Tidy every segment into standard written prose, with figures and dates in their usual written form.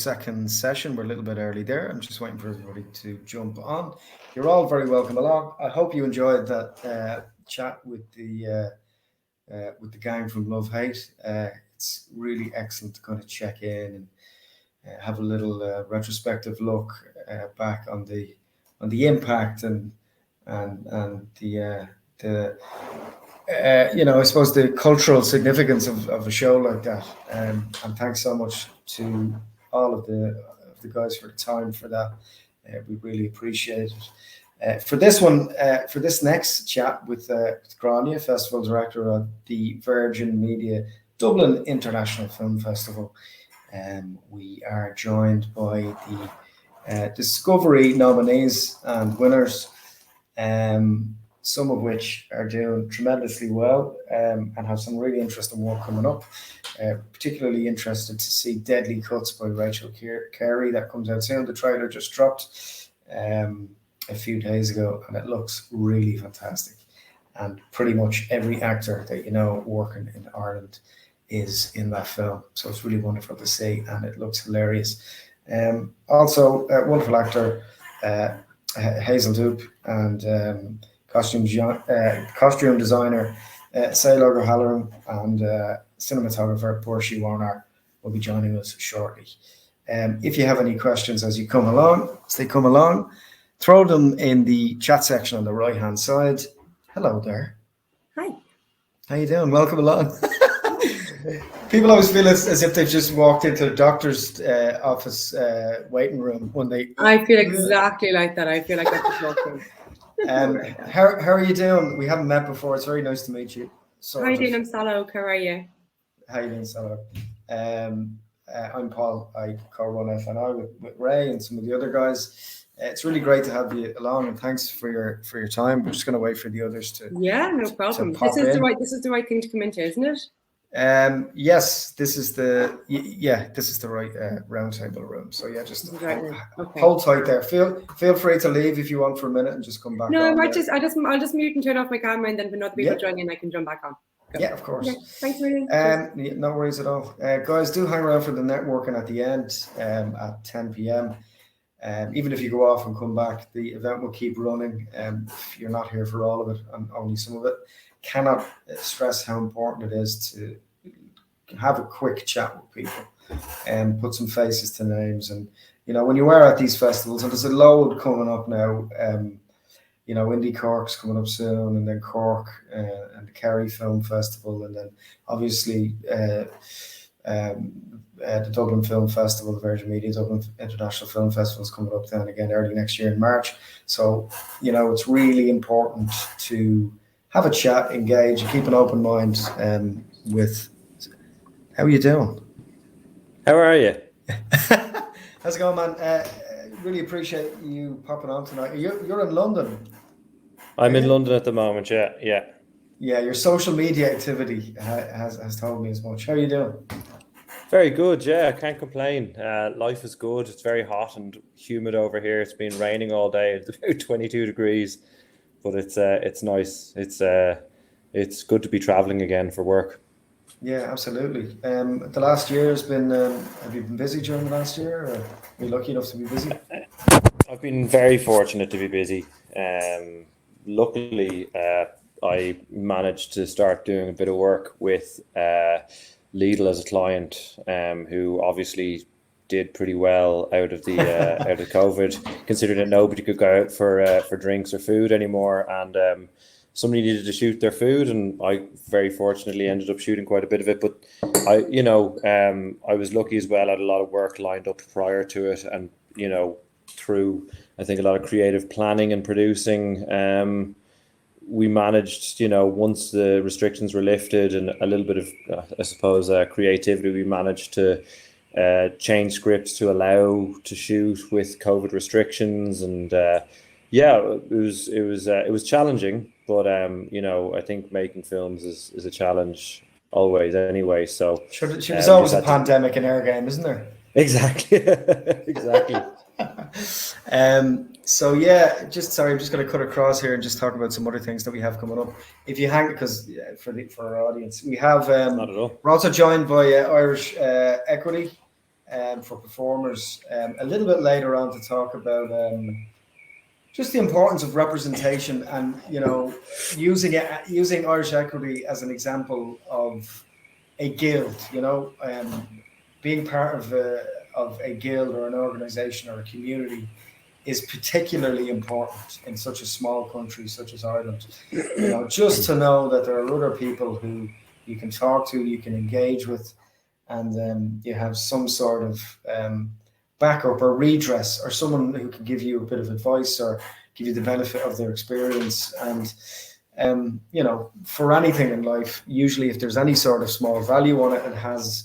second session. We're a little bit early there. I'm just waiting for everybody to jump on. You're all very welcome along. I hope you enjoyed that chat with the gang from Love Hate. It's really excellent to kind of check in and have a little retrospective look back on the impact and the I suppose the cultural significance of a show like that. And thanks so much to all of the guys for the time for that. We really appreciate it. For this one, for this next chat with Grainne, Festival Director of the Virgin Media Dublin International Film Festival, we are joined by the Discovery nominees and winners, some of which are doing tremendously well and have some really interesting work coming up. Particularly interested to see Deadly Cuts by Rachel Carey. That comes out soon. The trailer just dropped a few days ago, and it looks really fantastic. And pretty much every actor that you know working in Ireland is in that film. So it's really wonderful to see, and it looks hilarious. Also, a wonderful actor, Hazel Doupe, and costume designer Saileog and cinematographer Burschi Wojnar will be joining us shortly. If you have any questions as they come along, throw them in the chat section on the right hand side. Hello there. Hi. How you doing? Welcome along. People always feel as if they've just walked into the doctor's office waiting room when they. I feel exactly like that. I feel like I just walked in. How are you doing? We haven't met before. It's very nice to meet you. How are you doing? I'm Saileog. How are you? How are you doing, Saileog? I'm Paul. I co-run FNI with Ray and some of the other guys. It's really great to have you along, and thanks for your time. We're just going to wait for the others to. Yeah, no problem. This is the right thing to come into, isn't it? Yes, this is the right roundtable room. So yeah, just okay. Hold tight there. Feel free to leave if you want for a minute and just come back. No, I'll just mute and turn off my camera, and then when other people join in, I can jump back on. Go. Yeah, of course. Okay. Thanks, Marie. No worries at all. Guys, do hang around for the networking at the end at 10 p.m. Even if you go off and come back, the event will keep running. If you're not here for all of it and only some of it, cannot stress how important it is to have a quick chat with people and put some faces to names. And when you are at these festivals, and there's a load coming up now. Indie Cork's coming up soon, and then Cork and the Carey Film Festival, and then obviously the Dublin Film Festival, the Virgin Media Dublin International Film Festival is coming up then again early next year in March. So it's really important to have a chat, engage, keep an open mind with. How are you doing? How are you? How's it going, man? Really appreciate you popping on tonight. You're in London. I'm in London at the moment, yeah. Yeah, your social media activity has told me as much. How are you doing? Very good, yeah. I can't complain. Life is good. It's very hot and humid over here. It's been raining all day. It's about 22 degrees, but it's nice. It's good to be traveling again for work. Yeah, absolutely. The last year has been. Have you been busy during the last year? Or are you lucky enough to be busy? I've been very fortunate to be busy. Luckily, I managed to start doing a bit of work with Lidl as a client, who obviously did pretty well out of the out of COVID, considering that nobody could go out for drinks or food anymore, and somebody needed to shoot their food, and I very fortunately ended up shooting quite a bit of it. But I was lucky as well. I had a lot of work lined up prior to it, and through I think a lot of creative planning and producing, we managed, once the restrictions were lifted and a little bit of, I suppose, creativity, we managed to change scripts to allow to shoot with COVID restrictions, and it was challenging, but I think making films is a challenge always anyway. So there's always a pandemic in our game, isn't there? Exactly. Exactly. So yeah, I'm just going to cut across here and just talk about some other things that we have coming up. If you hang, because for our audience, we have not at all. We're also joined by Irish Equity, for performers a little bit later on to talk about just the importance of representation and, you know, using Irish Equity as an example of a guild, you know, being part of a guild or an organization or a community is particularly important in such a small country such as Ireland. You know, just to know that there are other people who you can talk to, you can engage with, and you have some sort of backup or redress, or someone who can give you a bit of advice or give you the benefit of their experience. And you know, for anything in life, usually if there's any sort of small value on it, it has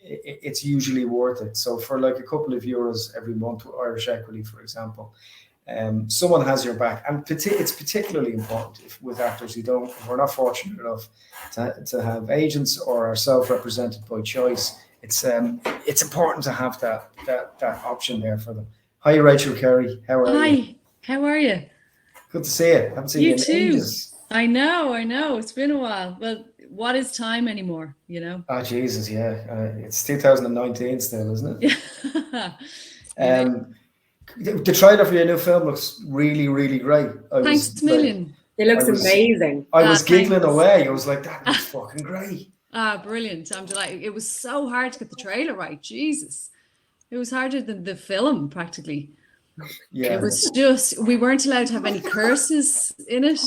it's usually worth it. So for like a couple of euros every month with Irish Equity, for example, someone has your back. And it's particularly important with actors who we're not fortunate enough to have agents or are self-represented by choice. It's important to have that option there for them. Hi, Rachel, Carey. How are you? Hi, how are you? Good to see you. Haven't seen you in too. ages. I know. It's been a while. Well, what is time anymore, you know? Oh, Jesus, yeah. It's 2019 still, isn't it? Yeah. The trailer for your new film looks really, really great. Thanks a million. It looks amazing. I was giggling away. I was like, that looks fucking great. Brilliant. I'm delighted. It was so hard to get the trailer right. Jesus. It was harder than the film, practically. Yeah. It was just, we weren't allowed to have any curses in it.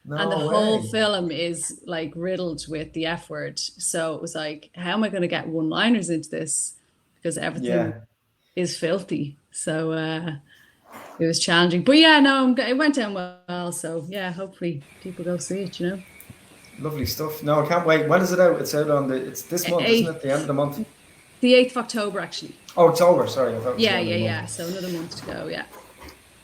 No and the way. whole film is like riddled with the F word. So it was like, how am I going to get one-liners into this? Because everything is filthy. So it was challenging. But yeah, no, it went down well. So yeah, hopefully people go see it, you know. Lovely stuff. No, I can't wait. When is it out? It's out on it's this month, isn't it? The end of the month? The 8th of October, actually. Oh, it's over. Sorry. I thought it was Yeah. So another month to go, yeah.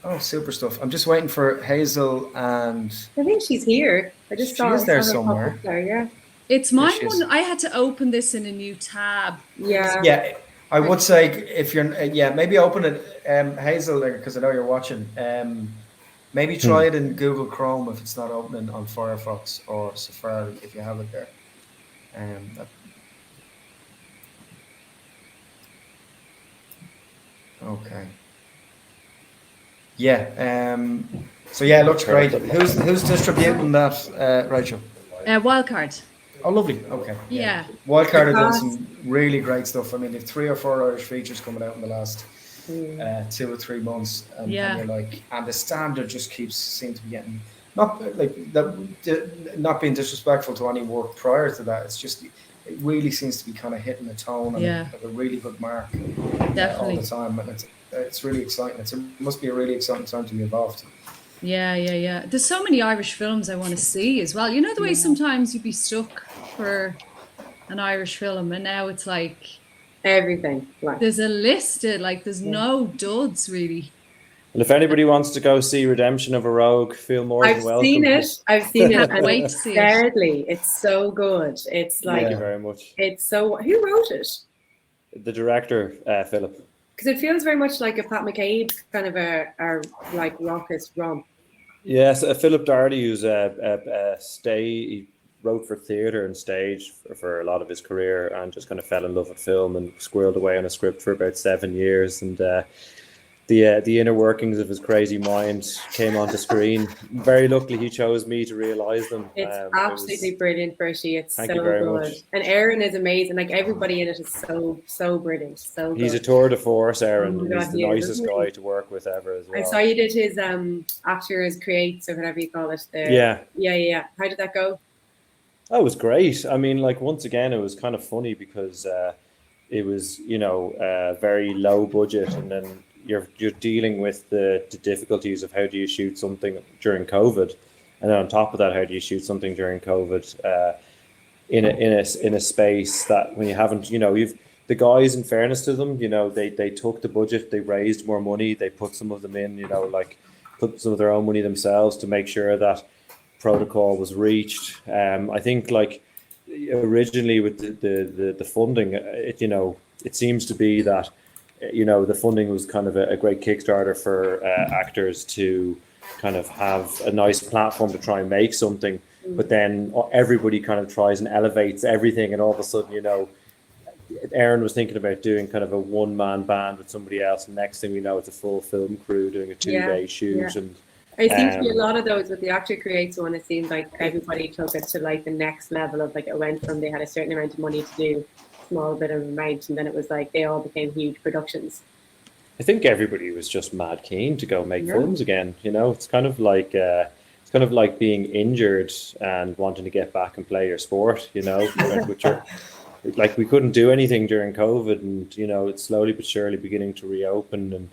Oh, super stuff. I'm just waiting for Hazel and... I think she's here. I just saw her there somewhere. There, yeah. It's my one. I had to open this in a new tab. Yeah. Yeah, I would say if you're... maybe open it, Hazel, because I know you're watching. Maybe try it in Google Chrome if it's not opening on Firefox or Safari, if you have it there. Okay. Yeah. So yeah, it looks great. Who's distributing that, Rachel? Wildcard. Oh, lovely. Okay. Yeah. Wildcard are doing some really great stuff. I mean, they've 3 or 4 Irish features coming out in the last 2 or 3 months, and you're like, and the standard just seems to be getting not being disrespectful to any work prior to that. It's just it really seems to be kind of hitting the tone and a really good mark all the time, and it's really exciting. It must be a really exciting time to be involved. Yeah. There's so many Irish films I want to see as well. You know the way sometimes you'd be stuck for an Irish film, and now it's like everything. Like there's a list. Like there's no duds really. And if anybody wants to go see Redemption of a Rogue, feel more than welcome. I've seen it. Can't wait to see it. Thirdly, it's so good. It's like Thank you very much. It's so. Who wrote it? The director, Philip. Because it feels very much like a Pat McCabe kind of a like raucous romp. Yes, Philip Doherty, who's he wrote for theatre and stage for a lot of his career, and just kind of fell in love with film and squirreled away on a script for about 7 years, and the inner workings of his crazy mind came onto screen. Very luckily, he chose me to realise them. It's absolutely brilliant, Burschi. It's Thank so you very good. much. And Aaron is amazing. Like everybody in it is so brilliant. So good. He's a tour de force, Aaron. Oh my God, He's the nicest guy to work with ever as well. I saw you did his actors creates or whatever you call it. Yeah. How did that go? That was great. I mean, like, once again, it was kind of funny because it was, very low budget, and then you're dealing with the difficulties of how do you shoot something during COVID, and then on top of that, how do you shoot something during COVID in a space that when you haven't, you've the guys, in fairness to them, they took the budget, they raised more money, they put some of them in, put some of their own money themselves to make sure that protocol was reached. I think like originally with the funding, it seems to be that the funding was kind of a great Kickstarter for actors to kind of have a nice platform to try and make something, but then everybody kind of tries and elevates everything, and all of a sudden Aaron was thinking about doing kind of a one-man band with somebody else, and next thing we know, it's a full film crew doing a 2-day shoot. And it seems to be a lot of those with the Actor Creates one. It seems like everybody took it to like the next level of like, it went from they had a certain amount of money to do a small bit of amount, and then it was like they all became huge productions. I think everybody was just mad keen to go make films again. You know, it's kind of like being injured and wanting to get back and play your sport. You know, like we couldn't do anything during COVID, and you know, it's slowly but surely beginning to reopen. And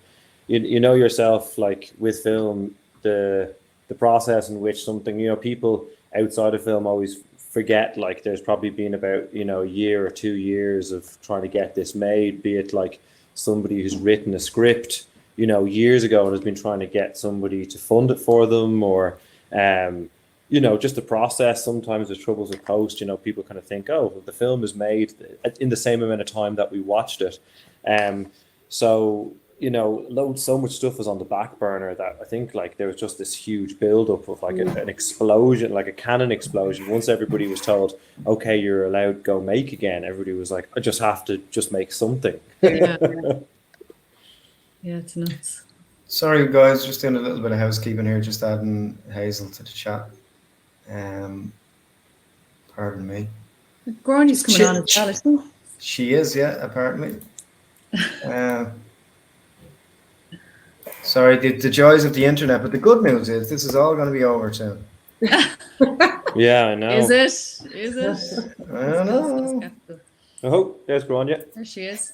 you know yourself, like with film, the process in which something, you know, people outside of film always forget, like there's probably been about, you know, a year or 2 years of trying to get this made, be it like somebody who's written a script, you know, years ago and has been trying to get somebody to fund it for them, or you know, just the process. Sometimes the troubles with post, you know, people kind of think, oh, well, the film is made in the same amount of time that we watched it. So, you know, so much stuff was on the back burner that I think like there was just this huge buildup of like an explosion, like a cannon explosion. Once everybody was told, okay, you're allowed to go make again, everybody was like, I just have to just make something. Yeah, it's nuts. Sorry, guys, just doing a little bit of housekeeping here, just adding Hazel to the chat. Pardon me. Grainne's coming on as well, isn't she? She is, yeah, apparently. Sorry, the joys of the internet, but the good news is this is all going to be over soon. Yeah, I know. Is it? I don't know. Oh, there's Grainne. There she is.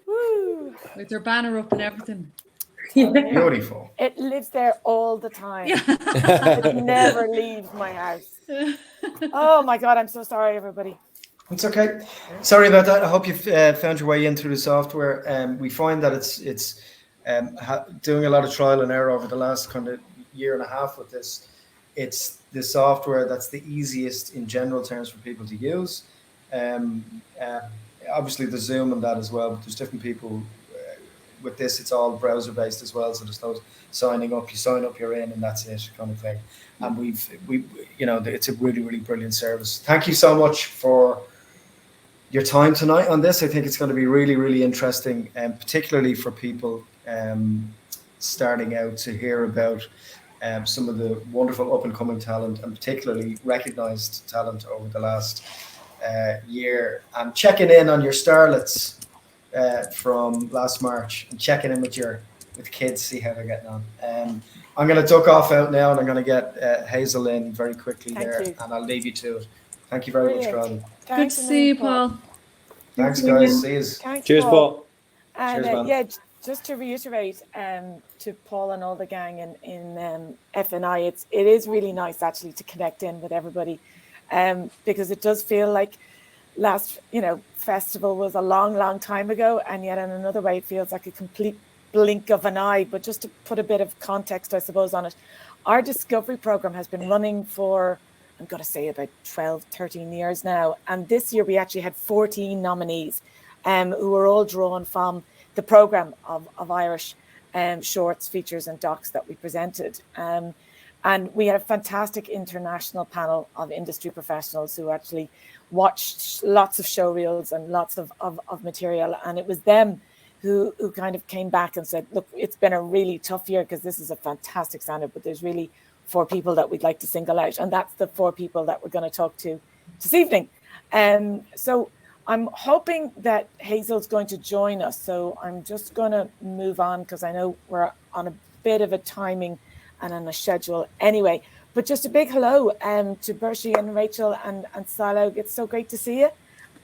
Woo. With her banner up and everything. Beautiful. It lives there all the time. It never leaves my house. Oh my God, I'm so sorry, everybody. It's okay. Sorry about that. I hope you've found your way in through the software. We find that it's doing a lot of trial and error over the last kind of year and a half with this. It's the software that's the easiest in general terms for people to use. Obviously, there's Zoom and that as well, but there's different people. With this, it's all browser based as well, so there's no signing up. You sign up, you're in, and that's it, kind of thing. And we you know, it's a really, really brilliant service. Thank you so much for your time tonight on this. I think it's going to be really, really interesting, and particularly for people starting out to hear about some of the wonderful up and coming talent, and particularly recognized talent over the last year, and checking in on your starlets from last March, and checking in with kids, see how they're getting on. I'm going to duck off out now, and I'm going to get Hazel in very quickly. And I'll leave you to it. Thank you very much, Grainne. Good to see you, Paul. Thanks, guys. See you. Thanks, Cheers, Paul. And Cheers, yeah, just to reiterate to Paul and all the gang in F&I, it is really nice actually to connect in with everybody, because it does feel like last, you know, festival was a long time ago, and yet in another way it feels like a complete blink of an eye. But just to put a bit of context, I suppose, on it, our discovery program has been running for, I'm going to say, about 13 years now, and this year we actually had 14 nominees who were all drawn from the program of Irish shorts, features and docs that we presented, and we had a fantastic international panel of industry professionals who actually watched lots of show reels and lots of material, and it was them who kind of came back and said, look, it's been a really tough year because this is a fantastic standard, but there's really 4 people that we'd like to single out, and that's the 4 people that we're going to talk to this evening. So I'm hoping that Hazel's going to join us, so I'm just going to move on because I know we're on a bit of a timing and on a schedule anyway. But just a big hello to Burschi and Rachel and Saileog. It's so great to see you.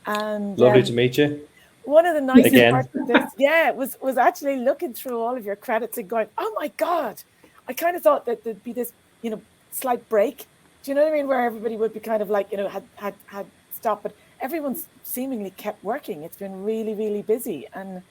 And lovely to meet you. One of the nicest parts of this, was actually looking through all of your credits and going, oh my God, I kind of thought that there'd be this, you know, slight break. Do you know what I mean? Where everybody would be kind of like, you know, had stopped, but everyone's seemingly kept working. It's been really, really busy. And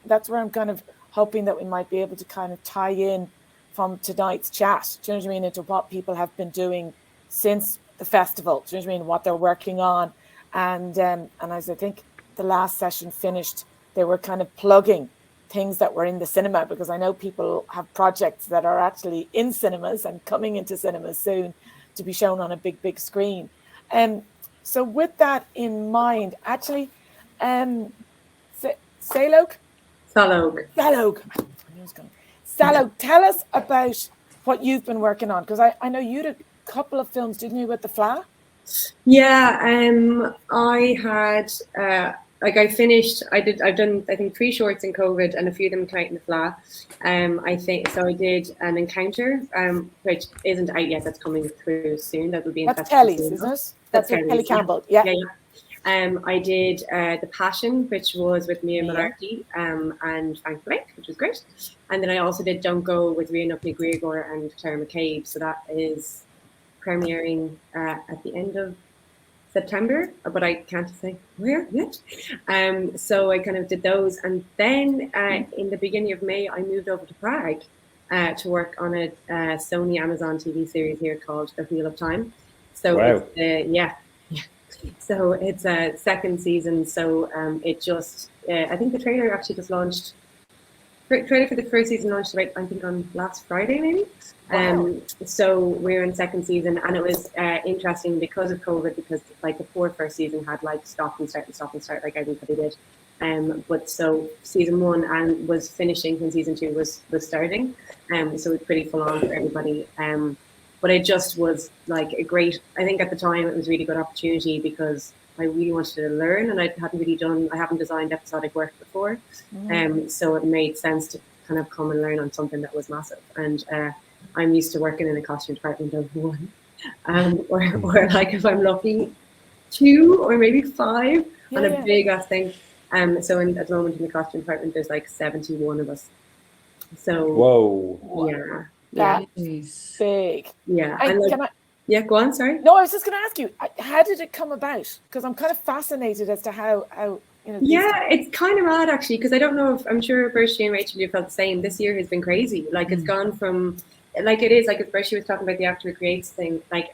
that's where I'm kind of hoping that we might be able to kind of tie in from tonight's chat, do you know what I mean, into what people have been doing since the festival, do you know what I mean, what they're working on. And as I think the last session finished, they were kind of plugging things that were in the cinema, because I know people have projects that are actually in cinemas and coming into cinemas soon to be shown on a big screen. So with that in mind, actually, Saileog? Saileog. Saileog. I knew it was going. Saileog, tell us about what you've been working on, because I know you did a couple of films, didn't you, with the Fla? Yeah, I had I've done I think 3 shorts in COVID and a few of them came in the Fla. I think so. I did an Encounter, which isn't out yet. That's coming through soon. That will be in That's Kelly's, isn't it? That's Kelly's, Kelly Campbell. Yeah. I did The Passion, which was with Mia Yeah. Malarkey and Frank Blake, which was great. And then I also did Don't Go with Rian McGregor and Claire McCabe. So that is premiering at the end of September, but I can't say where yet. So I kind of did those. And then in the beginning of May, I moved over to Prague to work on a Sony Amazon TV series here called The Wheel of Time. So Wow. So it's a second season. So it just, I think the trailer actually just launched. Trailer for the first season launched, I think, on last Friday, maybe. Wow. So we're in second season, and it was interesting because of COVID, because like the 4 first season had like stop and start like everybody did. But so season 1 and was finishing when season 2 was starting. So it was pretty full on for everybody. But it just was like a great, I think at the time it was a really good opportunity because I really wanted to learn, and I haven't designed episodic work before. So it made sense to kind of come and learn on something that was massive. And I'm used to working in a costume department of 1, or like if I'm lucky, 2 or maybe 5 on a big ass thing. So at the moment in the costume department, there's like 71 of us. So Whoa. yeah. That's big. Yeah. And go on, sorry. No, I was just going to ask you, how did it come about? Because I'm kind of fascinated as to how you know. It's kind of odd actually, because I don't know if, I'm sure Burschi and Rachel, you felt the same. This year has been crazy. Like it's gone from, like it is, like if Burschi was talking about the Actor Creates thing, like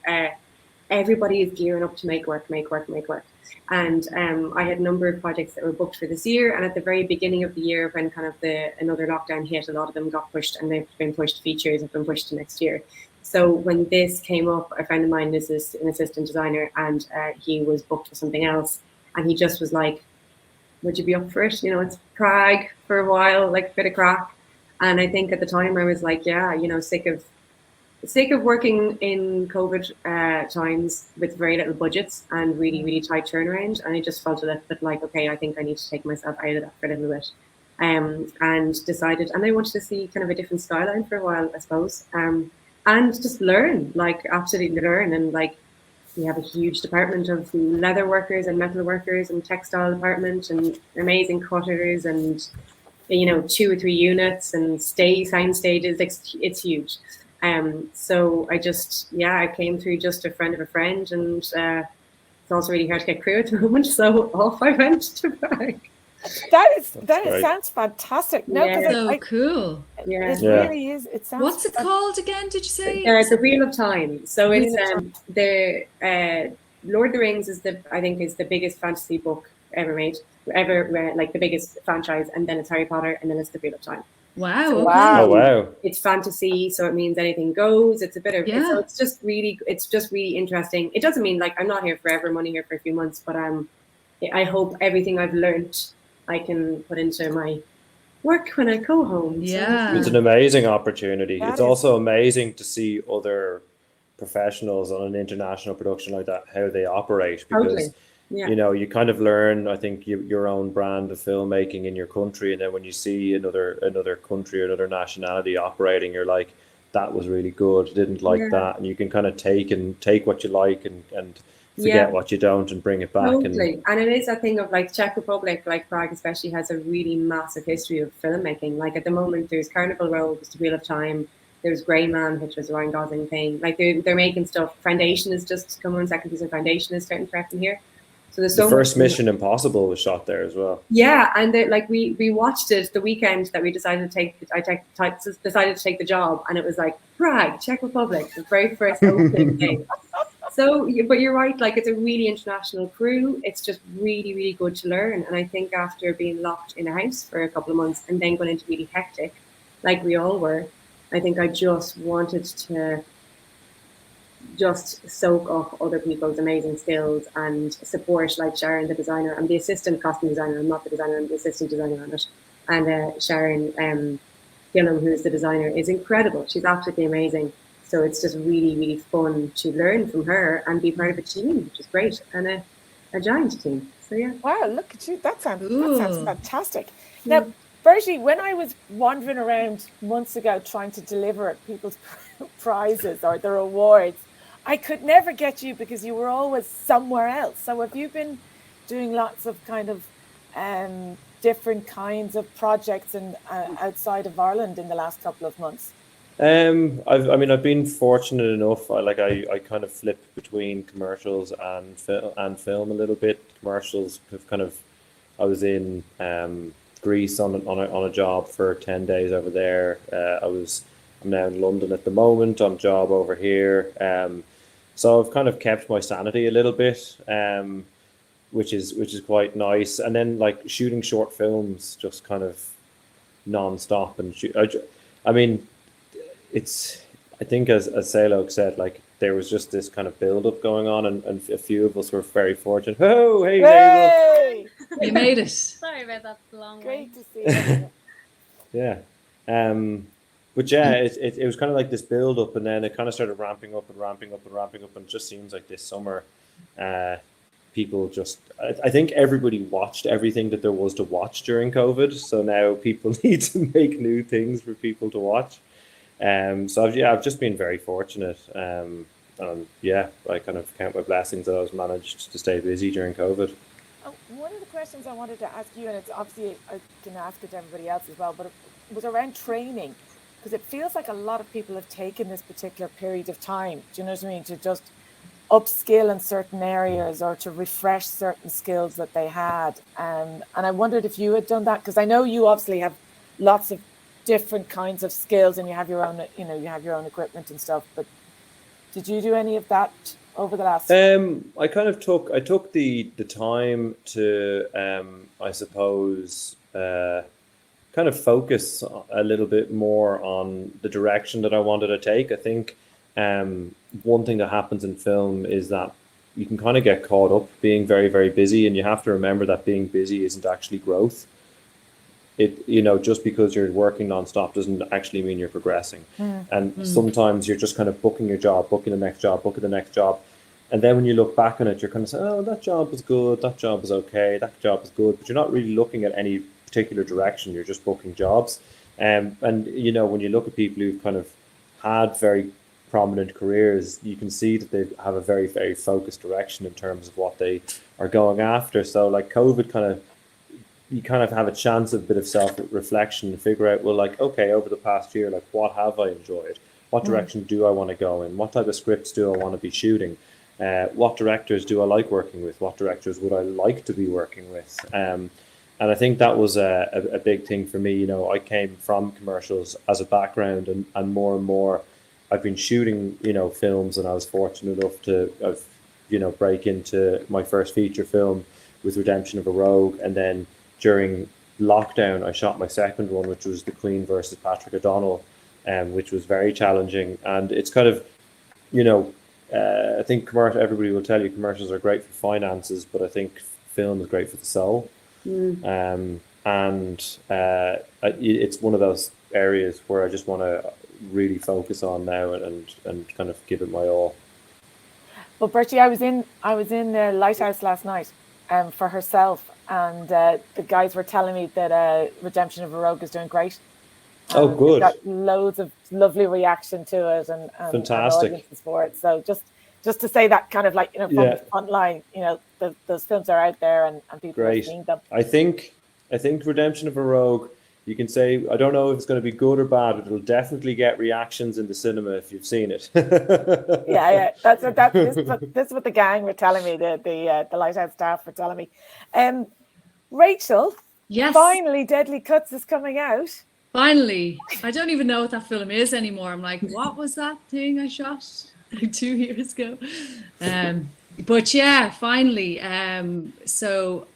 everybody is gearing up to make work. And I had a number of projects that were booked for this year. And at the very beginning of the year, when kind of another lockdown hit, a lot of them got pushed, and they've been pushed. Features have been pushed to next year. So when this came up, a friend of mine is an assistant designer, and he was booked for something else. And he just was like, would you be up for it? You know, it's Prague for a while, like a bit of crack. And I think at the time I was like, yeah, you know, sick of working in COVID times with very little budgets and really, really tight turnaround. And I just felt a little bit like, okay, I think I need to take myself out of that for a little bit. And decided, and I wanted to see kind of a different skyline for a while, I suppose. And just learn, like absolutely learn. And like, we have a huge department of leather workers and metal workers and textile department and amazing cutters and, you know, 2 or 3 units and sound stages. It's huge. So I came through just a friend of a friend, and it's also really hard to get crew at the moment. So off I went to Prague. That sounds fantastic. No, so cool. It really is. It sounds. What's it called again? Did you say? The Wheel of Time. So it's the Lord of the Rings is the biggest fantasy book ever made, like the biggest franchise, and then it's Harry Potter, and then it's the Wheel of Time. Wow. So, okay. Oh wow. It's fantasy, so it means anything goes. It's a bit of so it's just really interesting. It doesn't mean like I'm not here forever, I'm only here for a few months, but I hope everything I've learned I can put into my work when I go home. Yeah. It's an amazing opportunity. It's also amazing to see other professionals on an international production like that, how they operate, because you know, you kind of learn, I think, your own brand of filmmaking in your country, and then when you see another country or another nationality operating, you're like, that was really good, didn't like that, and you can kind of take what you like and forget what you don't and bring it back. Totally. And it is a thing of like Czech Republic, like Prague especially, has a really massive history of filmmaking. Like at the moment there's Carnival Row, there's The Wheel of Time, there's Grey Man, which was a Ryan Gosling thing. Like they're making stuff. Foundation is just coming on, second season Foundation is starting to happen here. So there's so first Mission Impossible was shot there as well. Yeah, and like we watched it the weekend that we decided to take. Decided to take the job, and it was like Prague, Czech Republic, the very first opening day. So, but you're right. Like it's a really international crew. It's just really, really good to learn. And I think after being locked in a house for a couple of months and then going into really hectic, like we all were, I think I just wanted to just soak up other people's amazing skills and support, like Sharon, the designer. I'm the assistant costume designer. I'm not the designer. I'm the assistant designer on it. And Sharon Gillam, who's the designer, is incredible. She's absolutely amazing. So it's just really, really fun to learn from her and be part of a team, which is great, and a giant team. So yeah. Wow, look at you. That sounds fantastic. Now, Burschi, when I was wandering around months ago trying to deliver people's prizes or their awards, I could never get you because you were always somewhere else. So have you been doing lots of kind of different kinds of projects and outside of Ireland in the last couple of months? I've been fortunate enough. I kind of flip between commercials and film a little bit. Commercials have kind of. I was in Greece on a job for 10 days over there. I'm now in London at the moment on job over here. So I've kind of kept my sanity a little bit, which is quite nice. And then like shooting short films, just kind of non-stop and shoot. I think as Saileog said, like there was just this kind of build-up going on, and a few of us were very fortunate. Oh, hey, Hey! Hazel. You made it. Sorry about that long Great way. to see you. Yeah. But yeah, it was kind of like this build-up, and then it kind of started ramping up, and it just seems like this summer, people just, I think everybody watched everything that there was to watch during COVID, so now people need to make new things for people to watch. So I've just been very fortunate. I kind of count my blessings that I was managed to stay busy during COVID. One of the questions I wanted to ask you, and it's obviously I can ask it to everybody else as well, but it was around training, because it feels like a lot of people have taken this particular period of time, do you know what I mean, to just upskill in certain areas or to refresh certain skills that they had. And I wondered if you had done that, because I know you obviously have lots of different kinds of skills and you have your own, you have your own equipment and stuff, but did you do any of that over the last? I took the time to I suppose kind of focus a little bit more on the direction that I wanted to take. I think one thing that happens in film is that you can kind of get caught up being very, very busy, and you have to remember that being busy isn't actually growth. Just because you're working nonstop doesn't actually mean you're progressing. Sometimes you're just kind of booking your job, booking the next job. And then when you look back on it, you're kind of saying, oh, that job was good, that job was okay, that job was good. But you're not really looking at any particular direction. You're just booking jobs. And when you look at people who've kind of had very prominent careers, you can see that they have a very, very focused direction in terms of what they are going after. So like COVID you kind of have a chance of a bit of self-reflection and figure out, well, like, okay, over the past year, like, what have I enjoyed? What direction do I want to go in? What type of scripts do I want to be shooting? What directors do I like working with? What directors would I like to be working with? And I think that was a big thing for me. I came from commercials as a background, and more I've been shooting, films, and I was fortunate enough to, break into my first feature film with Redemption of a Rogue, and then during lockdown, I shot my second one, which was The Queen versus Patrick O'Donnell, which was very challenging. And it's kind of, I think everybody will tell you commercials are great for finances, but I think film is great for the soul. It's one of those areas where I just want to really focus on now and kind of give it my all. Well, Burschi, I was in the Lighthouse last night for Herself, and the guys were telling me that Redemption of a Rogue is doing great. Oh, good. Got loads of lovely reaction to it and fantastic audiences for it. So just to say that, kind of like, from the front line, those films are out there and people are seeing them. I think Redemption of a Rogue, you can say, I don't know if it's going to be good or bad, but it'll definitely get reactions in the cinema if you've seen it. Yeah. This is what the gang were telling me, the Lighthouse staff were telling me. Rachel, yes, finally Deadly Cuts is coming out. Finally. I don't even know what that film is anymore. I'm like, what was that thing I shot like 2 years ago? But yeah, finally. So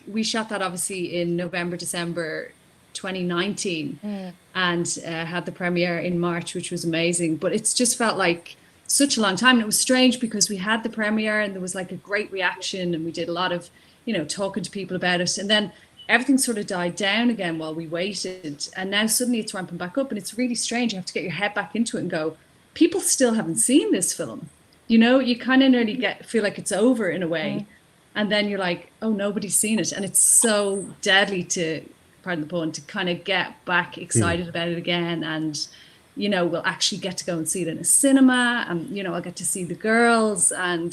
we shot that obviously in November, December 2019 and had the premiere in March, which was amazing. But it's just felt like such a long time. And it was strange because we had the premiere and there was like a great reaction and we did a lot of, you know, talking to people about it. And then everything sort of died down again while we waited. And now suddenly it's ramping back up and it's really strange. You have to get your head back into it and go, people still haven't seen this film. You know, you kind of nearly feel like it's over in a way. And then you're like, oh, nobody's seen it. And it's so deadly to, pardon the pun, to kind of get back excited about it again. And, you know, we'll actually get to go and see it in a cinema. And, you know, I'll get to see the girls. And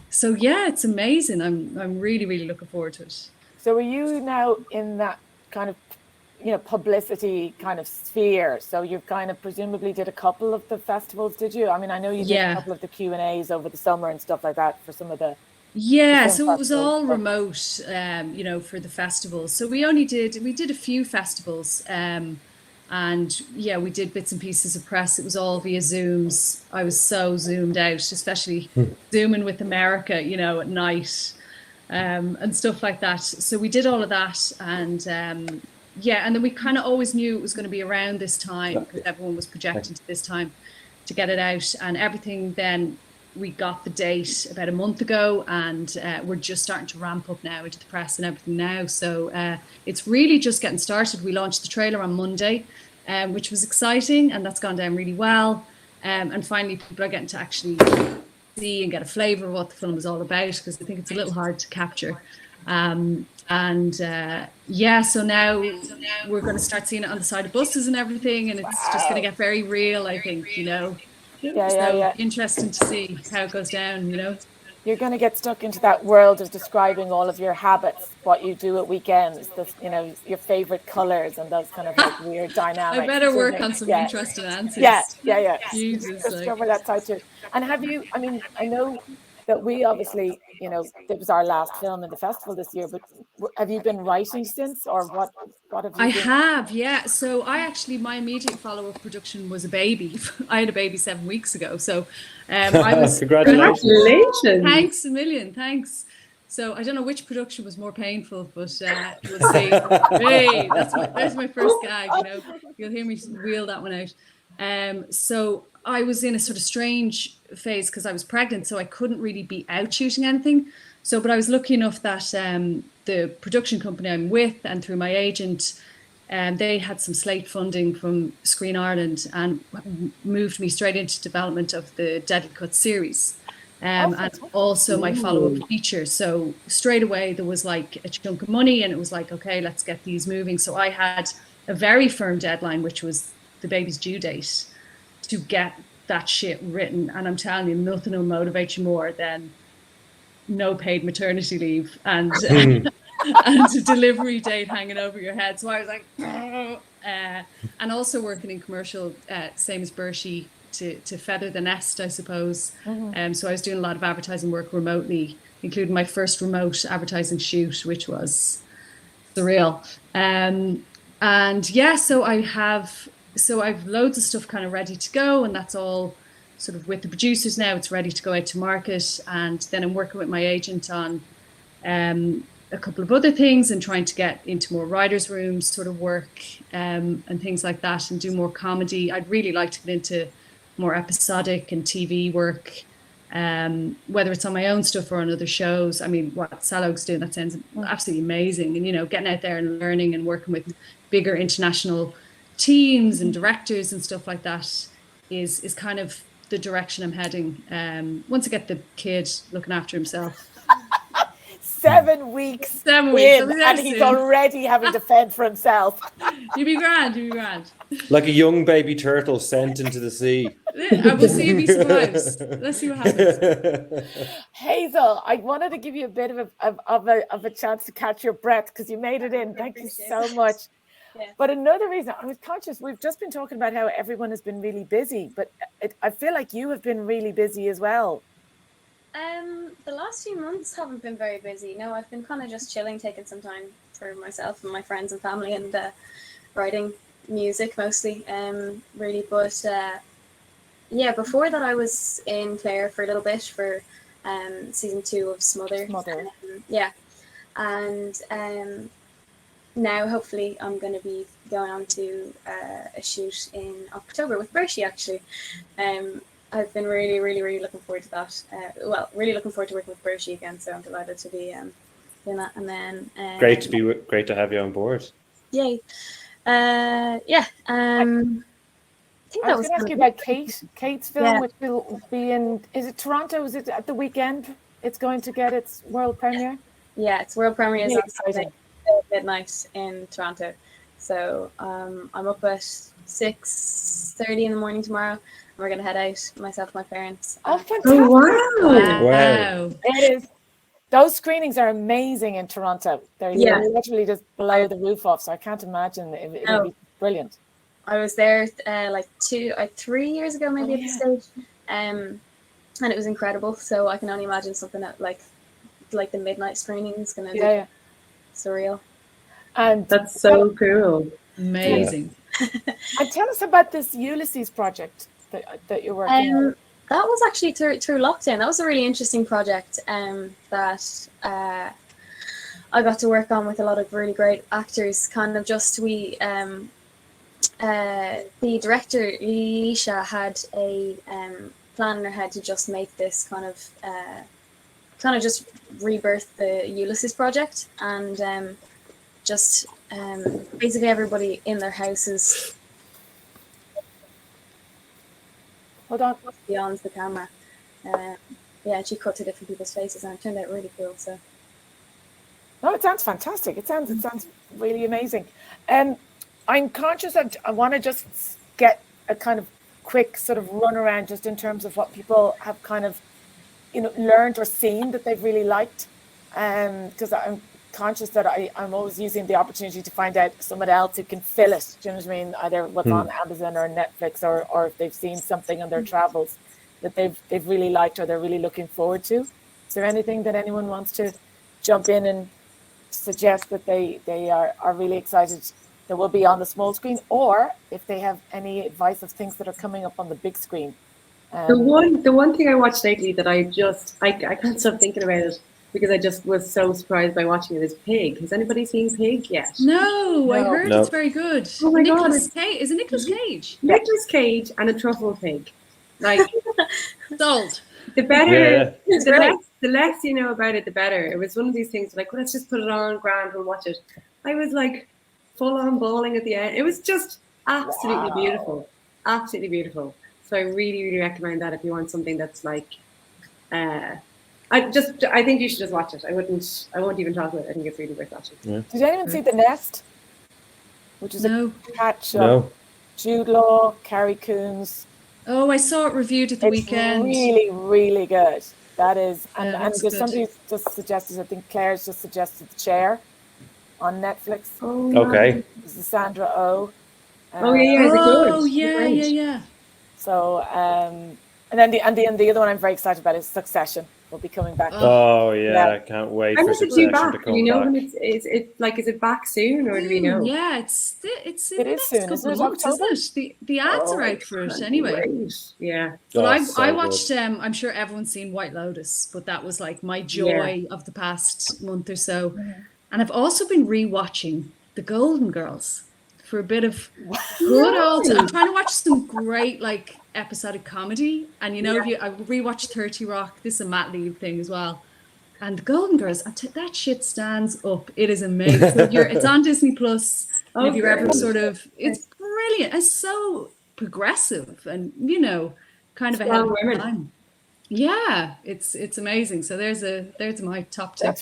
so, yeah, it's amazing. I'm really, really looking forward to it. So are you now in that kind of, you know, publicity kind of sphere? So you've kind of presumably did a couple of the festivals, did you? I mean, I know you did a couple of the Q&As over the summer and stuff like that for some of the... Yeah, so it was all remote, you know, for the festivals. So we did a few festivals, and yeah, we did bits and pieces of press. It was all via Zooms. I was so zoomed out, especially Zooming with America, you know, at night, and stuff like that. So we did all of that, and yeah, and then we kind of always knew it was going to be around this time because everyone was projecting to this time to get it out, and everything then. We got the date about a month ago and we're just starting to ramp up now into the press and everything now. So it's really just getting started. We launched the trailer on Monday, which was exciting, and that's gone down really well. And finally, people are getting to actually see and get a flavour of what the film is all about, because I think it's a little hard to capture. Yeah, so now we're going to start seeing it on the side of buses and everything, and it's just going to get very real, I think, you know. Yeah. Interesting to see how it goes down, you know. You're going to get stuck into that world of describing all of your habits, what you do at weekends, you know, your favorite colors and those kind of like weird dynamics. I better work on some interesting answers. Yeah. Jesus, discover that side too. And have you? I mean, I know that we obviously, you know, it was our last film in the festival this year, but have you been writing since, or what have you I been? have, yeah. So my immediate follow-up production was a baby. I had a baby 7 weeks ago. So I was... Congratulations. Thanks a million, thanks. So I don't know which production was more painful, but we'll see. Hey, there's my first gag, you know. You'll hear me wheel that one out. So I was in a sort of strange phase because I was pregnant, so I couldn't really be out shooting anything. So, but I was lucky enough that the production company I'm with and through my agent, they had some slate funding from Screen Ireland and moved me straight into development of the Deadly Cut series. And also my follow-up feature. So straight away there was like a chunk of money and it was like, okay, let's get these moving. So I had a very firm deadline, which was the baby's due date, to get that shit written. And I'm telling you, nothing will motivate you more than no paid maternity leave and and a delivery date hanging over your head. So I was like, and also working in commercial, same as Burschi, to feather the nest, I suppose. So I was doing a lot of advertising work remotely, including my first remote advertising shoot, which was surreal. And yeah, so I've loads of stuff kind of ready to go, and that's all sort of with the producers now. It's ready to go out to market, and then I'm working with my agent on a couple of other things and trying to get into more writers' rooms sort of work and things like that, and do more comedy. I'd really like to get into more episodic and TV work, whether it's on my own stuff or on other shows. I mean, what Saileog's doing, that sounds absolutely amazing. And, you know, getting out there and learning and working with bigger international teams and directors and stuff like that is kind of the direction I'm heading. Once I get the kid looking after himself. 7 weeks. 7 weeks. And he's already having to fend for himself. You'd be grand. Like a young baby turtle sent into the sea. I will see if he survives. Let's see what happens. Hazel, I wanted to give you a bit of a chance to catch your breath because you made it in. Thank you so much. Yeah. But another reason, I was conscious, we've just been talking about how everyone has been really busy, but I feel like you have been really busy as well. The last few months haven't been very busy. No, I've been kind of just chilling, taking some time for myself and my friends and family, and writing music mostly, really. But yeah, before that I was in Clare for a little bit for season 2 of Smother. Yeah, and now hopefully I'm going to be going on to a shoot in October with Burschi actually. I've been really, really, really looking forward to that. Really looking forward to working with Burschi again. So I'm delighted to be doing that. And then Great to have you on board. Yay! Yeah. I think I that was was going to ask you about Kate's film, which will be in, is it Toronto? Is it at the weekend? It's going to get its world premiere? Yeah, its world premiere is Really on Saturday midnight in Toronto. So I'm up at 6:30 in the morning tomorrow. And we're going to head out, myself and my parents. Oh, fantastic. Oh, wow. Wow. It is. Those screenings are amazing in Toronto. They're literally just below the roof off, so I can't imagine it would be brilliant. I was there like 3 years ago, maybe at the stage, and it was incredible. So I can only imagine something that like the midnight screening is going to be surreal. And that's so cool, amazing. And tell us about this Ulysses project that you're working on. That was actually through lockdown. That was a really interesting project that I got to work on with a lot of really great actors. Kind of just the director Leisha had a plan in her head to just make this kind of just rebirth the Ulysses project, and just basically everybody in their houses. Hold on. Beyond the camera. She cut to different people's faces, and it turned out really cool. So. No, it sounds fantastic. It sounds really amazing. I'm conscious that I want to just get a kind of quick sort of run around just in terms of what people have kind of, learned or seen that they've really liked. Because I'm conscious that I'm always using the opportunity to find out someone else who can fill it. Do you know what I mean? Either what's on Amazon or Netflix, or if they've seen something on their travels that they've really liked or they're really looking forward to. Is there anything that anyone wants to jump in and suggest that they are really excited that will be on the small screen, or if they have any advice of things that are coming up on the big screen? The one thing I watched lately that I can't stop thinking about it, because I just was so surprised by watching it, is Pig. Has anybody seen Pig yet? No, I heard it's very good. Oh my God. Is it Nicolas Cage? Nicolas Cage and a truffle pig. Like, sold. The better, Yeah. the less you know about it, the better. It was one of these things like, well, let's just put it on, grand, we'll watch it. I was like full on bawling at the end. It was just absolutely beautiful. Absolutely beautiful. So I really, really recommend that if you want something that's like, I think you should just watch it. I won't even talk about it. I think it's really worth watching. Yeah. Did anyone see The Nest? Which is a catch of Jude Law, Carey Coons. Oh, I saw it reviewed at the weekend. Really, really good. That is, and that's there's good. somebody just suggested, I think Claire's just suggested The Chair on Netflix. Oh, Okay. This is Sandra Oh. Oh yeah, is it good? Oh yeah. So and then the other one I'm very excited about is Succession. Will be coming back. Oh yeah, I can't wait for Succession to come Do you know back. when is it back soon, or do we know? Yeah, it is It in the is next soon. couple Isn't of it months, October? isn't it? The ads are out for it anyway. Yeah. But I so watched good. I'm sure everyone's seen White Lotus, but that was like my joy of the past month or so. And I've also been rewatching The Golden Girls for a bit of good old. I'm trying to watch some great like episodic comedy, and I rewatched 30 Rock. This is a Matt Leave thing as well. And The Golden Girls, that shit stands up. It is amazing. So it's on Disney Plus. If you're ever it's brilliant. It's so progressive and kind of ahead of the time. Yeah, it's amazing. So there's my top tip.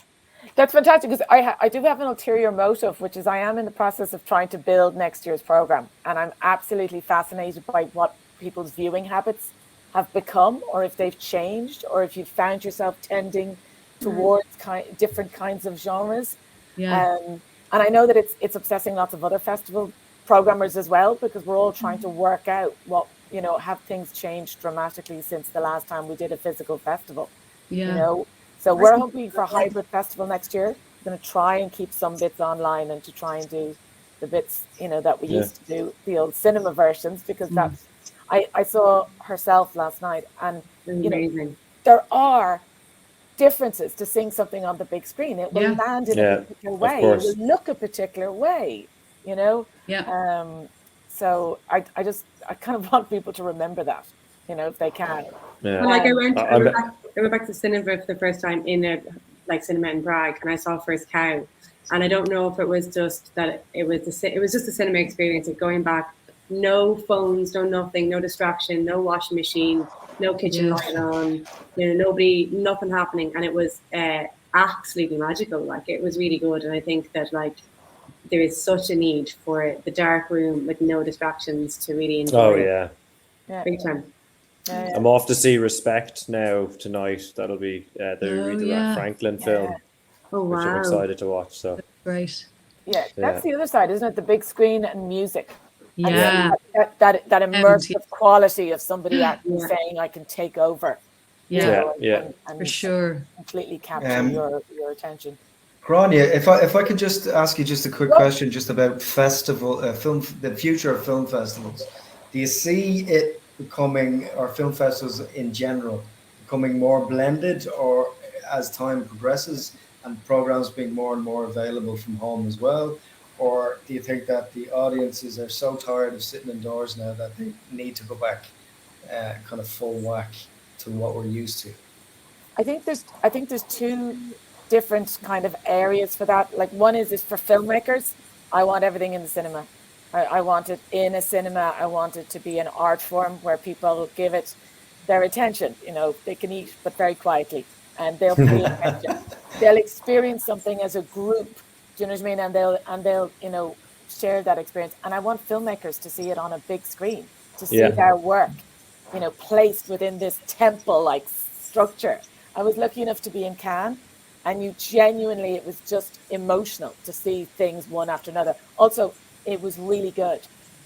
That's fantastic, because I do have an ulterior motive, which is I am in the process of trying to build next year's program, and I'm absolutely fascinated by what people's viewing habits have become, or if they've changed, or if you've found yourself tending towards different kinds of genres. Yeah. And I know that it's obsessing lots of other festival programmers as well, because we're all trying to work out what, have things changed dramatically since the last time we did a physical festival. Yeah. So we're hoping for a hybrid festival next year. We're going to try and keep some bits online, and to try and do the bits, that we used to do, the old cinema versions, because that's, I saw Herself last night, and amazing. There are differences to seeing something on the big screen. It will land in a particular way. It will look a particular way, Yeah. So I kind of want people to remember that, you know, if they can. Yeah. Well, like I went I'm- back to cinema for the first time in a like cinema in Prague, and I saw First Cow, and I don't know if it was just that it was just a cinema experience of going back, no phones, no nothing, no distraction, no washing machine, no kitchen Yeah. light on, you know, nothing happening, and it was absolutely magical. Like it was really good, and I think that like there is such a need for the dark room with no distractions to really enjoy Oh it. yeah. Yeah. Big time. I'm off to see Respect now tonight. That'll be the Oh, Aretha yeah. Franklin film, Oh which I'm wow. excited to watch. So Great. Yeah, that's the other side, isn't it? The big screen and music. And Yeah. that immersive quality of somebody actually Yeah. saying, I can take over. You Yeah. know, Yeah. and For sure. completely capture your attention. Grainne, if I could just ask you just a quick question just about the future of film festivals. Do you see it becoming, or film festivals in general, becoming more blended, or as time progresses and programs being more and more available from home as well? Or do you think that the audiences are so tired of sitting indoors now that they need to go back kind of full whack to what we're used to? I think there's two different kind of areas for that. Like one is for filmmakers. I want everything in the cinema. I want it in a cinema. I want it to be an art form where people give it their attention. You know, they can eat, but very quietly, and they'll pay attention. They'll experience something as a group. Do you know what I mean? And they'll you know, share that experience. And I want filmmakers to see it on a big screen, to see their work, you know, placed within this temple-like structure. I was lucky enough to be in Cannes, and it was just emotional to see things one after another. Also, it was really good.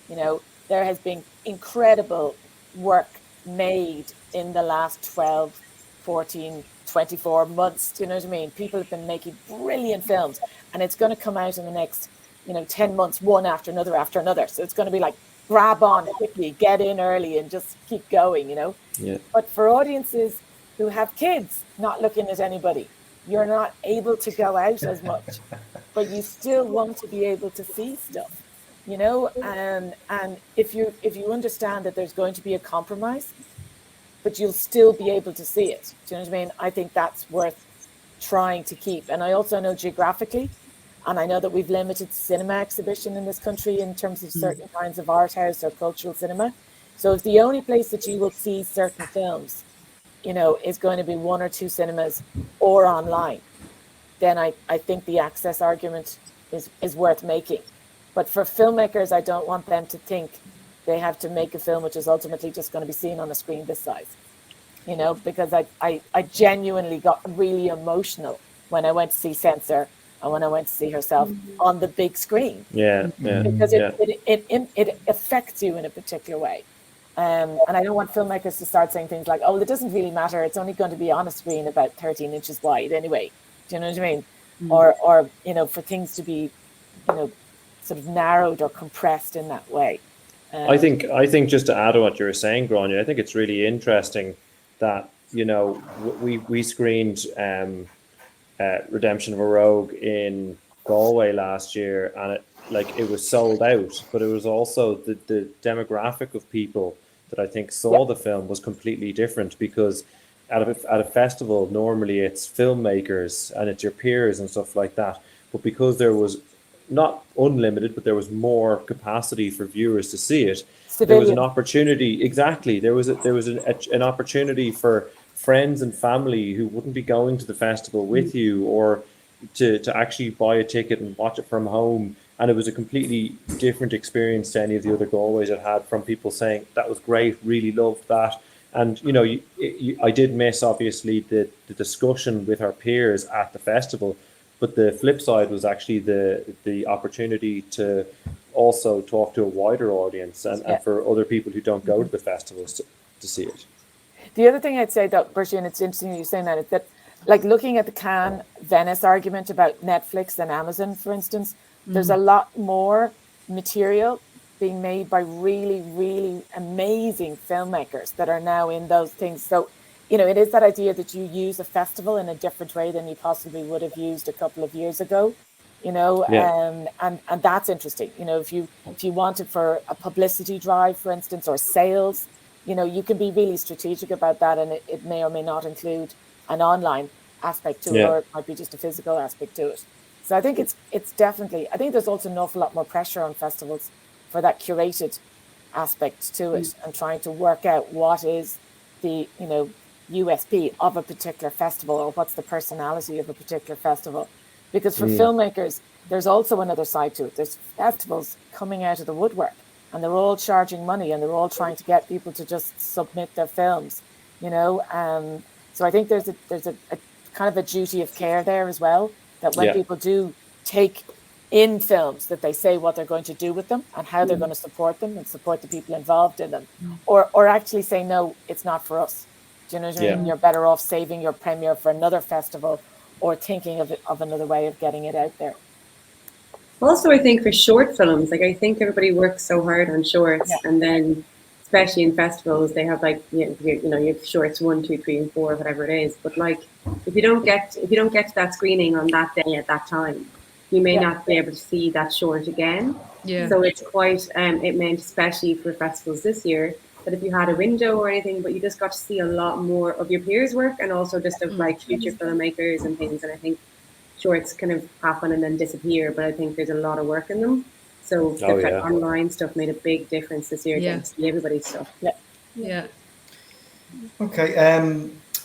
You know, there has been incredible work made in the last 12, 14, 24 months. Do you know what I mean? People have been making brilliant films, and it's going to come out in the next, 10 months, one after another after another. So it's going to be like, grab on quickly, get in early, and just keep going, Yeah. But for audiences who have kids not looking at anybody, you're not able to go out as much, but you still want to be able to see stuff, and if you understand that there's going to be a compromise, but you'll still be able to see it. Do you know what I mean? I think that's worth trying to keep. And I also know geographically, and I know that we've limited cinema exhibition in this country in terms of certain kinds of art house or cultural cinema. So if the only place that you will see certain films, is going to be one or two cinemas or online, then I think the access argument is worth making. But for filmmakers, I don't want them to think they have to make a film which is ultimately just going to be seen on a screen this size, because I genuinely got really emotional when I went to see Censor and when I went to see Herself on the big screen. Yeah. Because it affects you in a particular way. And I don't want filmmakers to start saying things like, oh, it doesn't really matter. It's only going to be on a screen about 13 inches wide anyway. Do you know what I mean? Or for things to be, sort of narrowed or compressed in that way. I think just to add on what you were saying, Grainne, I think it's really interesting that, we screened Redemption of a Rogue in Galway last year, and it was sold out, but it was also the demographic of people that I think saw the film was completely different, because at a festival normally it's filmmakers and it's your peers and stuff like that, but because there was not unlimited, but there was more capacity for viewers to see it, there was an opportunity. Exactly, there was an opportunity for friends and family who wouldn't be going to the festival with you, or to actually buy a ticket and watch it from home. And it was a completely different experience to any of the other Galways I've had, from people saying that was great, really loved that. And I did miss obviously the discussion with our peers at the festival, but the flip side was actually the opportunity to also talk to a wider audience and for other people who don't go to the festivals to see it. The other thing I'd say, though, Burschi, and it's interesting you saying that, is that, like, looking at the Cannes Venice argument about Netflix and Amazon, for instance, there's a lot more material being made by really, really amazing filmmakers that are now in those things. So, it is that idea that you use a festival in a different way than you possibly would have used a couple of years ago, and that's interesting. If you want it for a publicity drive, for instance, or sales, you can be really strategic about that, and it may or may not include an online aspect to it, or it might be just a physical aspect to it. So I think it's definitely, I think there's also an awful lot more pressure on festivals for that curated aspect to it, and trying to work out what is the, USP of a particular festival, or what's the personality of a particular festival. Because for filmmakers, there's also another side to it. There's festivals coming out of the woodwork, and they're all charging money, and they're all trying to get people to just submit their films, so I think there's a kind of a duty of care there as well, that when people do take in films, that they say what they're going to do with them and how they're going to support them and support the people involved in them, or actually say, no, it's not for us. Do you know what I mean? You're better off saving your premiere for another festival, or thinking of another way of getting it out there. Also, I think for short films, like I think everybody works so hard on shorts, and then especially in festivals, they have like you have shorts 1, 2, 3, and 4, whatever it is. But like if you don't get to that screening on that day at that time, you may not be able to see that short again. Yeah. So it's quite it meant, especially for festivals this year, that if you had a window or anything, but you just got to see a lot more of your peers' work, and also just of like future filmmakers and things. And I think shorts kind of happen and then disappear, but I think there's a lot of work in them. So the online stuff made a big difference this year. To see everybody's stuff. Yeah. Okay.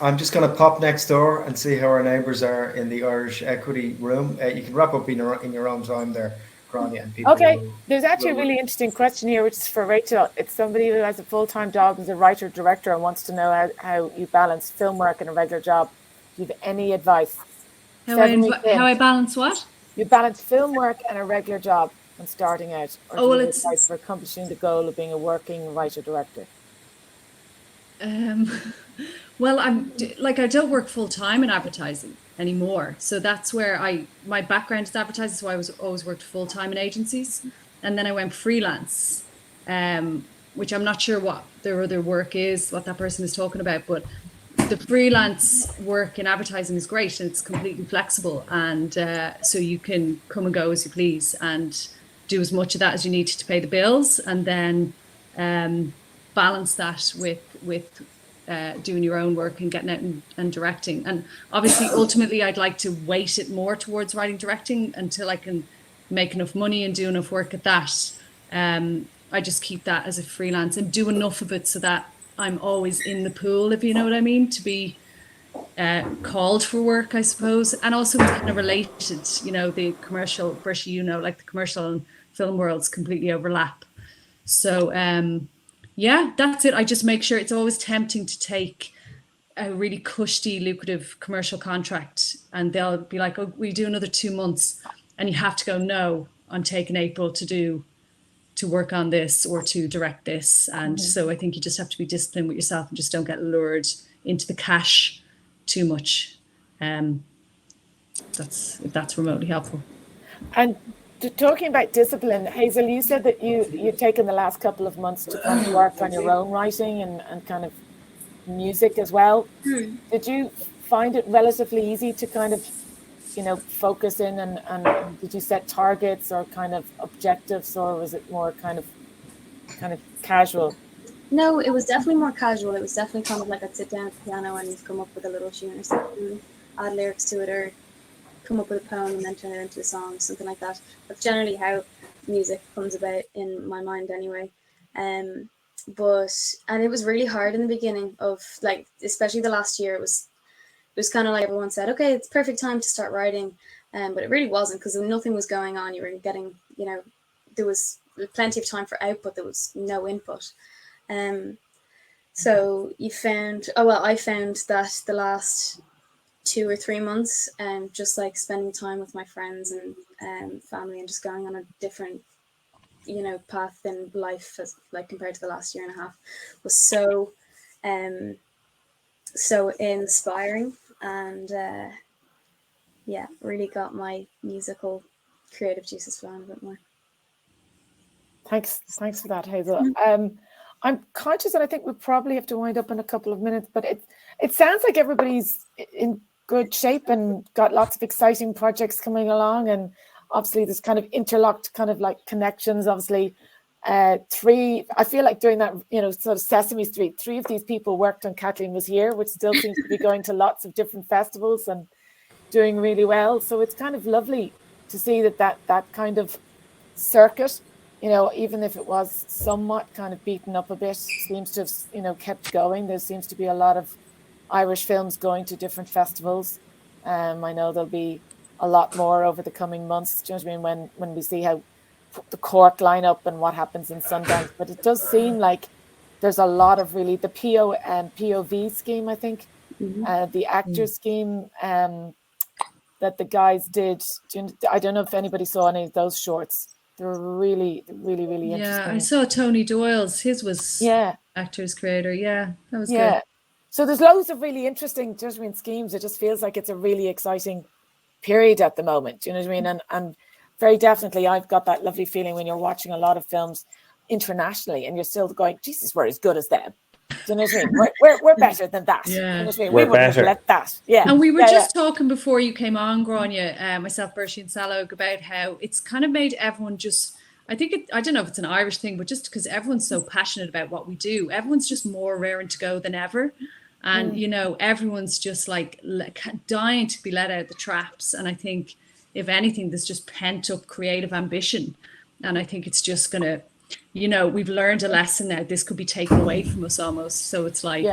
I'm just going to pop next door and see how our neighbours are in the Irish Equity Room. You can wrap up in your own time there, Grainne, and people. Okay. There's actually a really interesting question here, which is for Rachel. It's somebody who has a full-time job as a writer-director and wants to know how you balance film work and a regular job. Do you have any advice? How I balance what? You balance film work and a regular job when starting out. Or it's advice for accomplishing the goal of being a working writer-director. Well, I don't work full time in advertising anymore. So that's where my background is advertising. So I always worked full time in agencies, and then I went freelance, which I'm not sure what their other work is, what that person is talking about, but the freelance work in advertising is great, and it's completely flexible, and so you can come and go as you please and do as much of that as you need to pay the bills, and then balance that with doing your own work and getting out and directing. And obviously ultimately I'd like to weight it more towards writing, directing until I can make enough money and do enough work at that. I just keep that as a freelance and do enough of it so that I'm always in the pool, if you know what I mean, to be called for work, I suppose. And also it's kind of related, the commercial, Burschi, like the commercial and film worlds completely overlap. So that's it. I just make sure it's always tempting to take a really cushy, lucrative commercial contract, and they'll be like, oh, we do another 2 months, and you have to go, no, I'm taking April to work on this or to direct this. And so I think you just have to be disciplined with yourself and just don't get lured into the cash too much. If that's remotely helpful. And talking about discipline, Hazel, you said that you've taken the last couple of months to kind of work on your own writing and kind of music as well. Did you find it relatively easy to kind of, focus in and did you set targets or kind of objectives, or was it more kind of casual? No, it was definitely more casual. It was definitely kind of like I'd sit down at the piano and come up with a little tune or something, add lyrics to it, or come up with a poem and then turn it into a song, something like that. That's generally how music comes about in my mind anyway. And it was really hard in the beginning of, like, especially the last year. It was kind of like everyone said, okay, it's perfect time to start writing, but it really wasn't, because nothing was going on. You were getting, there was plenty of time for output, there was no input. So I found that the last 2 or 3 months, just like spending time with my friends and family and just going on a different, path in life, as like compared to the last year and a half, was so inspiring, and really got my musical creative juices flowing a bit more. Thanks for that, Hazel. I'm conscious, and I think we probably have to wind up in a couple of minutes, but it sounds like everybody's in good shape and got lots of exciting projects coming along, and obviously there's kind of interlocked kind of like connections, obviously Three, I feel like during that, sort of Sesame Street, three of these people worked on Kathleen Was Here, which still seems to be going to lots of different festivals and doing really well. So it's kind of lovely to see that kind of circuit, even if it was somewhat kind of beaten up a bit, seems to have, kept going. There seems to be a lot of Irish films going to different festivals. I know there'll be a lot more over the coming months. Do you know what I mean? When we see how the Cork line up and what happens in Sundance, but it does seem like there's a lot of really the POV scheme, I think, the actor scheme that the guys did. I don't know if anybody saw any of those shorts. They're really, really, really interesting. Yeah, I saw Tony Doyle's. His was actors creator. Yeah, that was good. So there's loads of really interesting judgment schemes. It just feels like it's a really exciting period at the moment. Do you know what I mean? And very definitely, I've got that lovely feeling when you're watching a lot of films internationally and you're still going, Jesus, we're as good as them. Do you know what I mean? We're better than that. Yeah. You know what I mean? We're we wouldn't better. let that. Yeah. And we were just talking before you came on, Grainne, myself, Burschi and Saileog, about how it's kind of made everyone just, I don't know if it's an Irish thing, but just because everyone's so passionate about what we do, everyone's just more raring to go than ever. And, everyone's just like dying to be let out the traps. And I think, if anything, there's just pent up creative ambition. And I think it's just going to, we've learned a lesson now. This could be taken away from us almost. So it's like,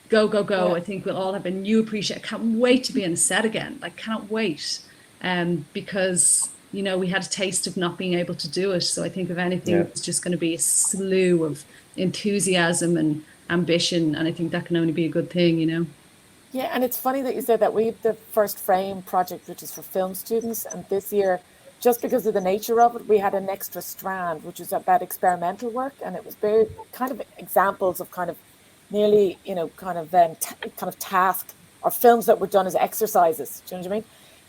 go. Yeah. I think we'll all have a new appreciation. I can't wait to be on a set again. Like, can't wait. Because, we had a taste of not being able to do it. So I think, if anything, it's just going to be a slew of enthusiasm and ambition. And I think that can only be a good thing, Yeah, and it's funny that you said that. We have the First Frame project, which is for film students. And this year, just because of the nature of it, we had an extra strand, which is about experimental work. And it was very kind of examples of kind of nearly, kind of task or films that were done as exercises. Do you know what I mean?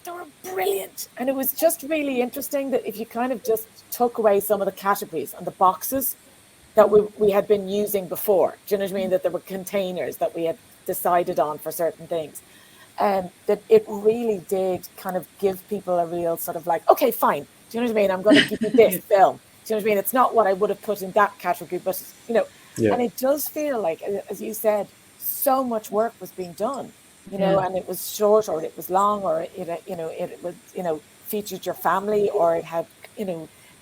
They were brilliant. And it was just really interesting that if you kind of just took away some of the categories and the boxes that we had been using before, do you know what I mean? That there were containers that we had decided on for certain things. And that it really did kind of give people a real sort of like, okay, fine. Do you know what I mean? I'm going to give you this film. Do you know what I mean? It's not what I would have put in that category, but, and it does feel like, as you said, so much work was being done, and it was short or it was long or it was, featured your family or it had,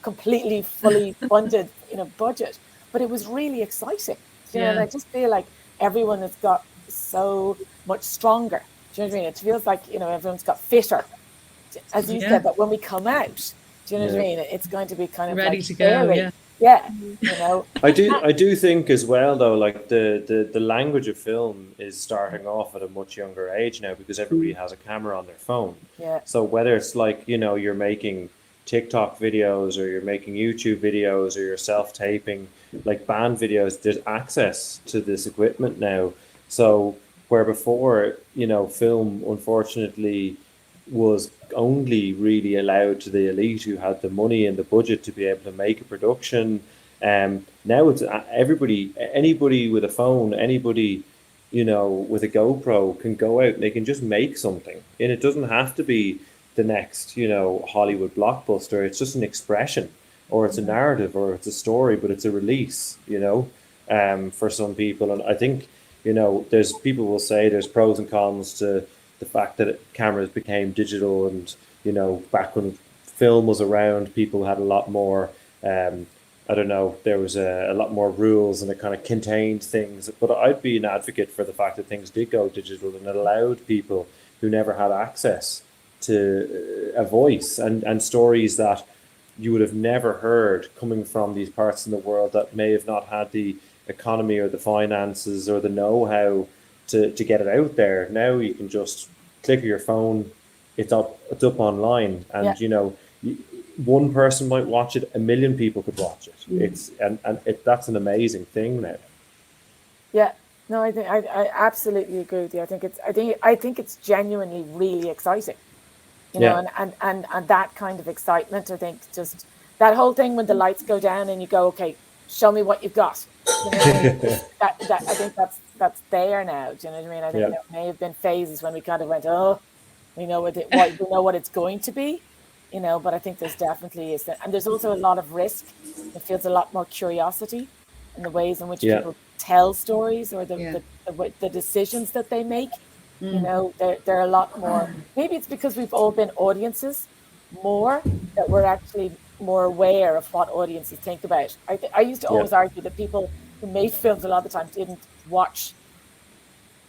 completely fully funded, budget, but it was really exciting. And I just feel like everyone has got so much stronger. Do you know what I mean? It feels like, everyone's got fitter, as you said, that when we come out, do you know what I mean? It's going to be kind of ready like to go. scary. I do think as well, though, like the language of film is starting off at a much younger age now because everybody has a camera on their phone. Yeah. So whether it's like, you're making TikTok videos or you're making YouTube videos or you're self-taping like band videos, there's access to this equipment now. So where before, film unfortunately was only really allowed to the elite who had the money and the budget to be able to make a production. Now it's everybody, anybody with a phone, anybody, with a GoPro can go out and they can just make something. And it doesn't have to be the next, Hollywood blockbuster. It's just an expression or it's a narrative or it's a story, but it's a release, for some people. And I think, there's people will say there's pros and cons to the fact that cameras became digital and, back when film was around, people had a lot more, I don't know, there was a lot more rules and it kind of contained things. But I'd be an advocate for the fact that things did go digital and it allowed people who never had access to a voice and stories that you would have never heard coming from these parts in the world that may have not had the economy or the finances or the know-how to get it out there. Now you can just click your phone, it's up online, and one person might watch it, 1 million people could watch it. It's that's an amazing thing now. Yeah, no, I think I absolutely agree with you. I think it's genuinely really exciting, and that kind of excitement. I think just that whole thing when the lights go down and you go, okay, show me what you've got. I think that's there now. Do you know what I mean? I think there may have been phases when we kind of went, oh, we know what it's going to be. you know, but I think there's definitely is, and there's also a lot of risk. It feels a lot more curiosity in the ways in which people tell stories, or the decisions that they make. You know, they're a lot more. Maybe it's because we've all been audiences more, that we're actually more aware of what audiences think about. I used to always argue that people who made films a lot of the time didn't watch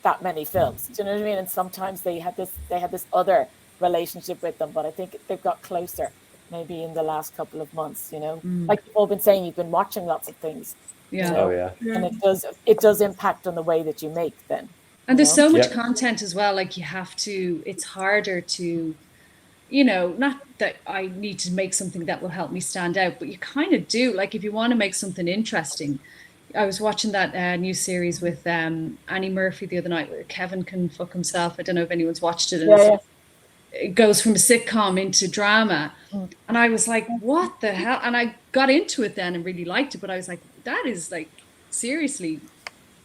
that many films. Do you know what I mean? And sometimes they had this other relationship with them, but I think they've got closer maybe in the last couple of months, you know. Like you've all been saying, you've been watching lots of things. Yeah. You know? Oh yeah. And it does impact on the way that you make then. And there's so much content as well, like it's harder to, you know, not that I need to make something that will help me stand out, but you kind of do. Like if you want to make something interesting, I was watching that new series with Annie Murphy the other night where Kevin can fuck himself. I don't know if anyone's watched it. And it goes from a sitcom into drama. And I was like, what the hell? And I got into it then and really liked it. But I was like, that is like seriously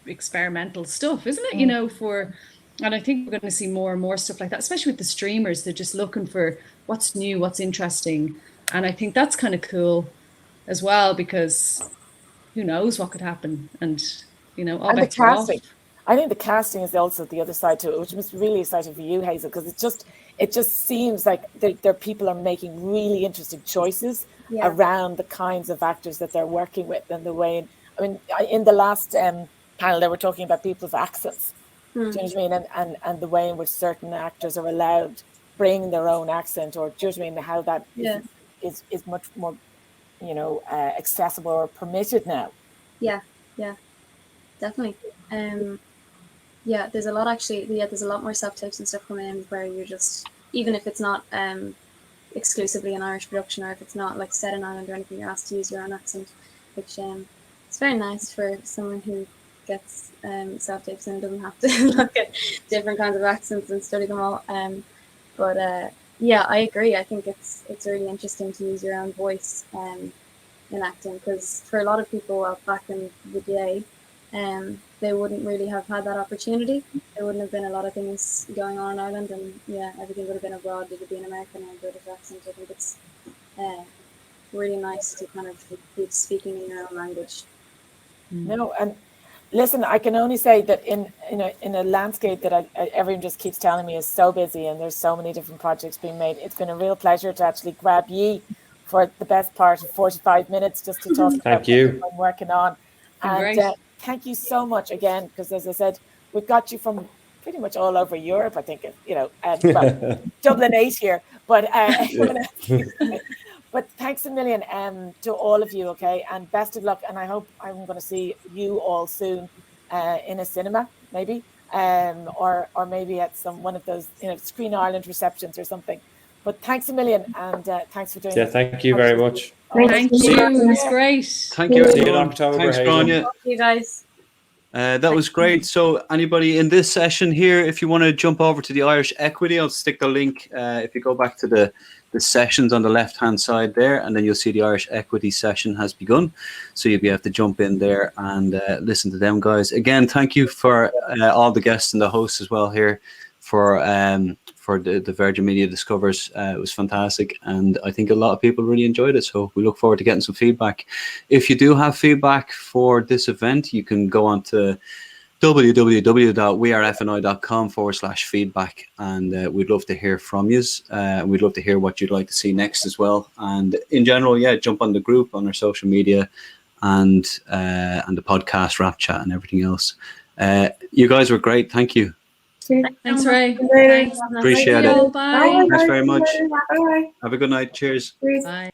experimental stuff, isn't it? You know, and I think we're going to see more and more stuff like that, especially with the streamers. They're just looking for what's new, what's interesting. And I think that's kind of cool as well, because who knows what could happen, and you know, all bets are off. I think the casting is also the other side to it, which must be really exciting for you, Hazel, because it just seems like there people are making really interesting choices around the kinds of actors that they're working with, and the way. I mean, in the last panel, they were talking about people's accents. Do you know what I mean? And the way in which certain actors are allowed to bring their own accent, or do you know what I mean? How that is much more, you know, accessible or permitted now. Yeah, definitely. There's a lot actually. There's a lot more self-tapes and stuff coming in where you're just, even if it's not exclusively an Irish production, or if it's not like set in Ireland or anything, you're asked to use your own accent, which it's very nice for someone who gets self-tapes and doesn't have to look at different kinds of accents and study them all. But I agree. I think it's really interesting to use your own voice in acting, because for a lot of people back in the day, they wouldn't really have had that opportunity. There wouldn't have been a lot of things going on in Ireland, and everything would have been abroad. It would be an American or British accent. I think it's really nice to kind of be speaking in your own language. No, and listen, I can only say that in a landscape that everyone just keeps telling me is so busy, and there's so many different projects being made. It's been a real pleasure to actually grab ye for the best part of 45 minutes just to talk about what I'm working on. And thank you so much again, because as I said, we've got you from pretty much all over Europe, I think, you know, well, Dublin 8 here, but but thanks a million to all of you, okay, and best of luck, and I hope I'm going to see you all soon in a cinema, maybe, or maybe at one of those, you know, Screen Ireland receptions or something. But thanks a million, and thanks for doing this. Thank you very much. Thank you. It was great. Thank you. See you in October. Thanks, Grainne. Thank you guys. That was great. So anybody in this session here, if you want to jump over to the Irish Equity, I'll stick the link. If you go back to the sessions on the left-hand side there, and then you'll see the Irish Equity session has begun. So you'll be able to jump in there and listen to them guys. Again, thank you for all the guests and the hosts as well here for the Virgin Media Discovers. It was fantastic, and I think a lot of people really enjoyed it, so we look forward to getting some feedback. If you do have feedback for this event, you can go on to www.wearefni.com/feedback, and we'd love to hear from you. We'd love to hear what you'd like to see next as well, and in general, jump on the group, on our social media, and the podcast, Rap Chat, and everything else. You guys were great. Thank you. Thanks, Ray. Thanks. Appreciate it. Bye. Thanks very much. Bye. Have a good night. Cheers. Bye.